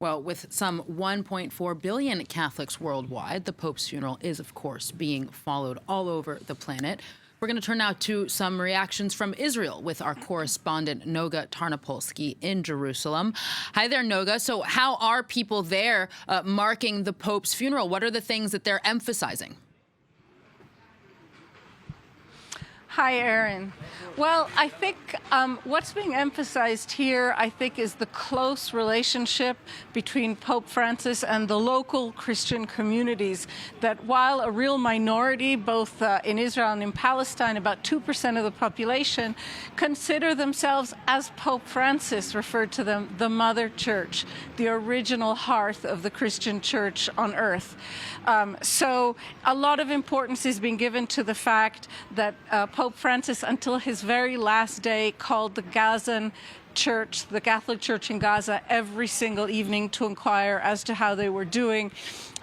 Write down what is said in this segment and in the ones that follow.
Well, with some 1.4 billion Catholics worldwide, the Pope's funeral is, of course, being followed all over the planet. We're going to turn now to some reactions from Israel with our correspondent Noga Tarnopolsky in Jerusalem. Hi there, Noga. So how are people there marking the Pope's funeral? What are the things that they're emphasizing? Hi, Aaron. Well, I think what's being emphasized here, I think, is the close relationship between Pope Francis and the local Christian communities, that while a real minority, both in Israel and in Palestine, about 2% of the population, consider themselves, as Pope Francis referred to them, the Mother Church, the original hearth of the Christian church on earth. So a lot of importance is being given to the fact that Pope Francis, until his very last day, called the Gazan church, the Catholic Church in Gaza, every single evening to inquire as to how they were doing,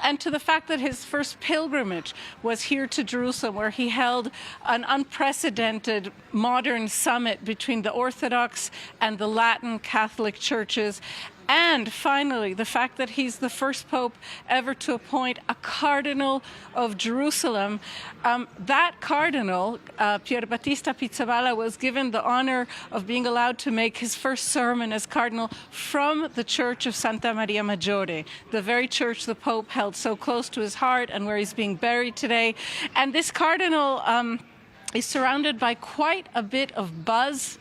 and to the fact that his first pilgrimage was here to Jerusalem, where he held an unprecedented modern summit between the Orthodox and the Latin Catholic churches. And finally, the fact that he's the first pope ever to appoint a cardinal of Jerusalem. That cardinal, Pier Battista Pizzaballa, was given the honor of being allowed to make his first sermon as cardinal from the Church of Santa Maria Maggiore, the very church the Pope held so close to his heart and where he's being buried today. And this cardinal is surrounded by quite a bit of buzz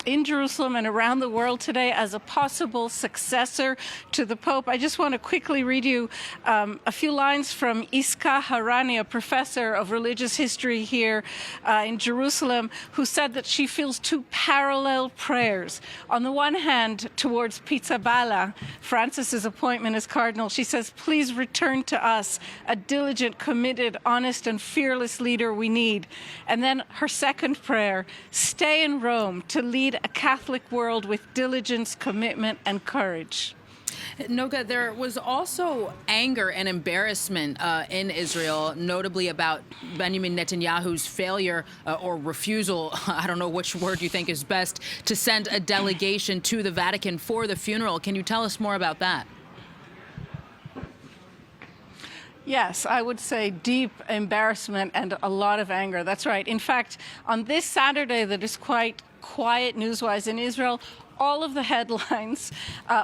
in Jerusalem and around the world today as a possible successor to the Pope. I just want to quickly read you a few lines from Iska Harani, a professor of religious history here in Jerusalem, who said that she feels two parallel prayers. On the one hand, towards Pizzaballa, Francis's appointment as cardinal, she says, "Please return to us a diligent, committed, honest, and fearless leader we need." And then her second prayer, "Stay in Rome to lead a Catholic world with diligence, commitment, and courage." Noga, there was also anger and embarrassment in Israel, notably about Benjamin Netanyahu's failure or refusal, I don't know which word you think is best, to send a delegation to the Vatican for the funeral. Can you tell us more about that? Yes, I would say deep embarrassment and a lot of anger. That's right. In fact, on this Saturday that is quite quiet news-wise in Israel, all of the headlines,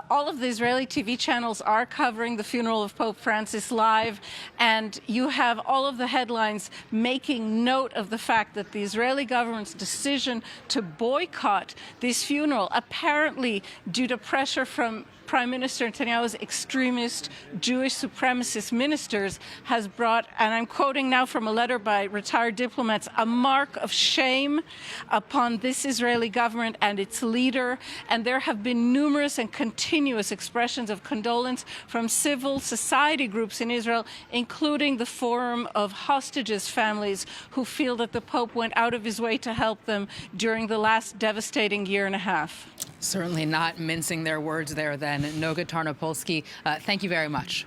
all of the Israeli TV channels are covering the funeral of Pope Francis live, and you have all of the headlines making note of the fact that the Israeli government's decision to boycott this funeral, apparently due to pressure from Prime Minister Netanyahu's extremist Jewish supremacist ministers, has brought, and I'm quoting now from a letter by retired diplomats, a mark of shame upon this Israeli government and its leader. And there have been numerous and continuous expressions of condolence from civil society groups in Israel, including the Forum of Hostages families, who feel that the Pope went out of his way to help them during the last devastating year and a half. Certainly not mincing their words there then. Noga Tarnopolsky, thank you very much.